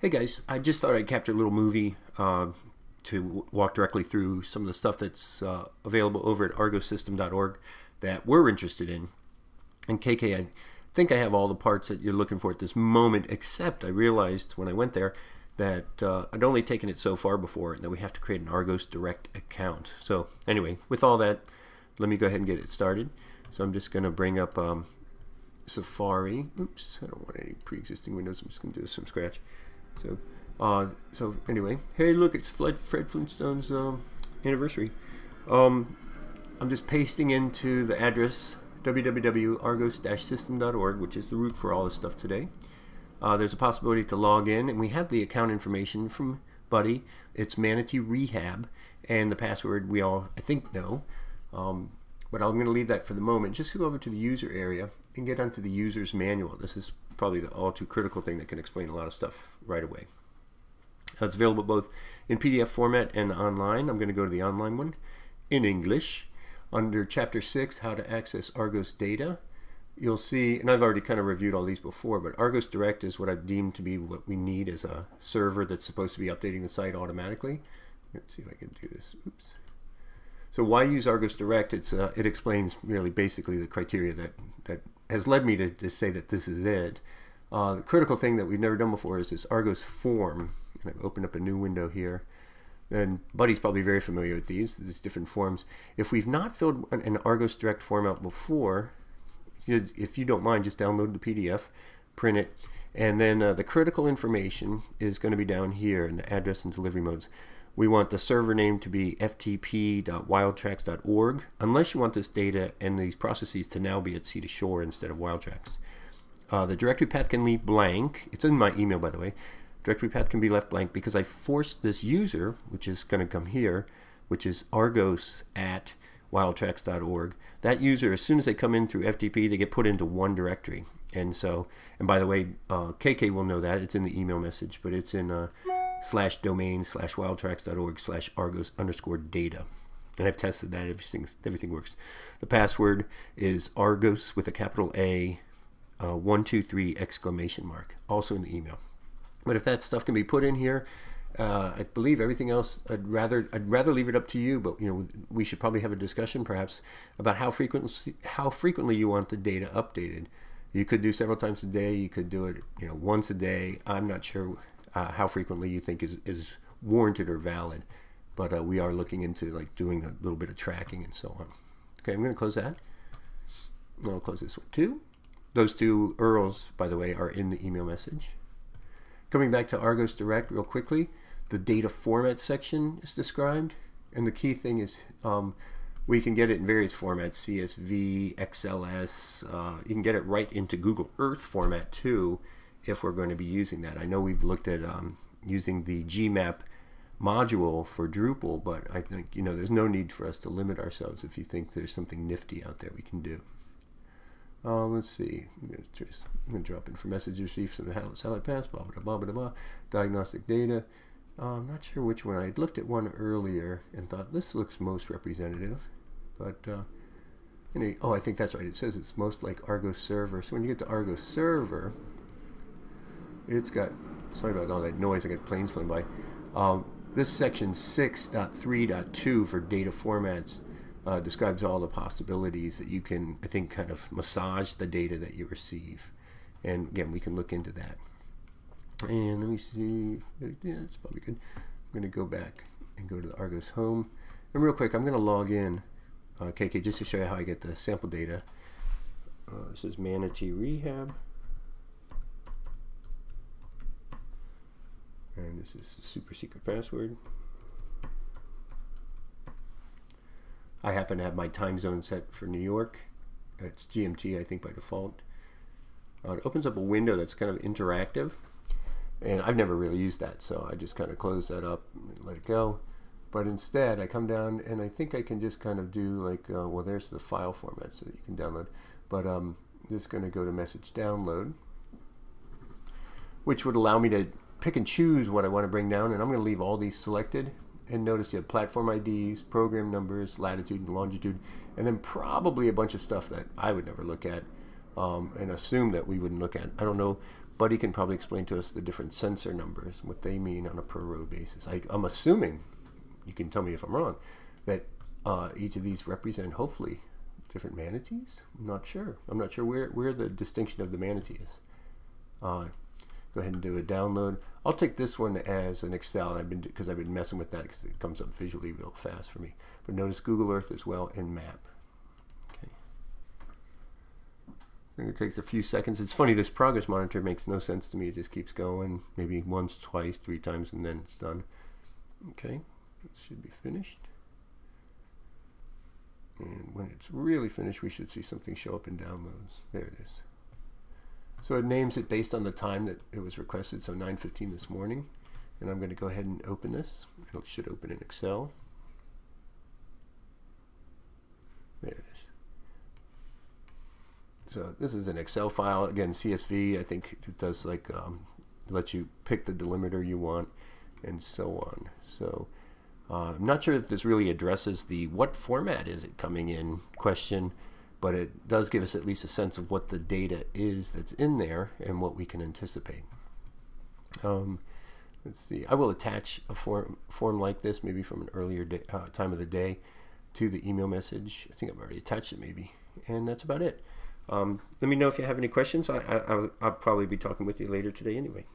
Hey guys, I just thought I'd capture a little movie to walk directly through some of the stuff that's available over at argossystem.org that we're interested in. And KK, I think I have all the parts that you're looking for at this moment, except I realized when I went there that I'd only taken it so far before and that we have to create an Argos Direct account. So anyway, with all that, let me go ahead and get it started. So I'm just going to bring up Safari. Oops, I don't want any pre-existing windows. I'm just going to do this from scratch. So anyway, hey, look, it's Fred Flintstone's anniversary. I'm just pasting into the address www.argos-system.org, which is the root for all this stuff today. There's a possibility to log in, and we have the account information from Buddy. It's Manatee Rehab, and the password we all, I think, know. But I'm going to leave that for the moment. Just go over to the user area and get onto the user's manual. This is probably the all too critical thing that can explain a lot of stuff right away. It's available both in PDF format and online. I'm going to go to the online one in English. Under Chapter 6, How to Access Argos Data, you'll see, and I've already kind of reviewed all these before, but Argos Direct is what I've deemed to be what we need as a server that's supposed to be updating the site automatically. Let's see if I can do this. Oops. So why use Argos Direct? It explains really basically the criteria that has led me to say that this is it. The critical thing that we've never done before is this Argos Form. And I've opened up a new window here. And Buddy's probably very familiar with these different forms. If we've not filled an Argos Direct form out before, if you don't mind, just download the PDF, print it, and then the critical information is going to be down here in the address and delivery modes. We want the server name to be ftp.wildtracks.org, unless you want this data and these processes to now be at sea to shore instead of Wildtracks. The directory path can leave blank. It's in my email, by the way. Directory path can be left blank because I forced this user, which is going to come here, which is argos@wildtracks.org. That user, as soon as they come in through FTP, they get put into one directory. And by the way, KK will know that. It's in the email message, but it's in /domain/wildtracks.org/argos_data. And I've tested that. Everything works. The password is Argos with a capital A, 123 exclamation mark. Also in the email. But if that stuff can be put in here, I believe everything else, I'd rather leave it up to you. But we should probably have a discussion perhaps about how frequently you want the data updated. You could do several times a day. You could do it once a day. I'm not sure how frequently you think is warranted or valid, but we are looking into doing a little bit of tracking and so on. Okay, I'm going to close that. I'll close this one too. Those two URLs, by the way, are in the email message. Coming back to Argos Direct real quickly, the data format section is described, and the key thing is we can get it in various formats: CSV, XLS. You can get it right into Google Earth format too, if we're going to be using that. I know we've looked at using the GMap module for Drupal, but I think there's no need for us to limit ourselves if you think there's something nifty out there we can do. Let's see. I'm going to drop in for message received from the satellite pass, blah, blah, blah, blah, blah, diagnostic data. I'm not sure which one. I looked at one earlier and thought this looks most representative. But, anyway, I think that's right. It says it's most like Argos Server. So when you get to Argos Server, it's got, sorry about all that noise, I got planes flying by. This section 6.3.2 for data formats describes all the possibilities that you can, I think, kind of massage the data that you receive. And again, we can look into that. And let me see. Yeah, it's probably good. I'm going to go back and go to the Argos home. And real quick, I'm going to log in, KK, just to show you how I get the sample data. This is Manatee Rehab. And this is the super secret password. I happen to have my time zone set for New York. It's GMT, I think, by default. It opens up a window that's kind of interactive. And I've never really used that, so I just kind of close that up and let it go. But instead, I come down, and I think I can just kind of do well, there's the file format so that you can download. But I'm just going to go to message download, which would allow me to pick and choose what I want to bring down. And I'm going to leave all these selected. And notice you have platform IDs, program numbers, latitude and longitude, and then probably a bunch of stuff that I would never look at and assume that we wouldn't look at. I don't know Buddy can probably explain to us the different sensor numbers, what they mean on a per row basis. I'm assuming, you can tell me if I'm wrong, that each of these represent hopefully different manatees. I'm not sure. I'm not sure where the distinction of the manatee is. Go ahead and do a download. I'll take this one as an Excel, because I've been messing with that because it comes up visually real fast for me. But notice Google Earth as well and map. Okay. And it takes a few seconds. It's funny, this progress monitor makes no sense to me. It just keeps going, maybe once, twice, 3 times, and then it's done. Okay, it should be finished. And when it's really finished, we should see something show up in downloads. There it is. So it names it based on the time that it was requested, so 9:15 this morning. And I'm going to go ahead and open this. It should open in Excel. There it is. So this is an Excel file. Again, CSV. I think it does like let you pick the delimiter you want and so on. So I'm not sure if this really addresses the what format is it coming in question, but it does give us at least a sense of what the data is that's in there and what we can anticipate. Let's see. I will attach a form like this, maybe from an earlier time of the day, to the email message. I think I've already attached it maybe, and that's about it. Let me know if you have any questions. I'll probably be talking with you later today anyway.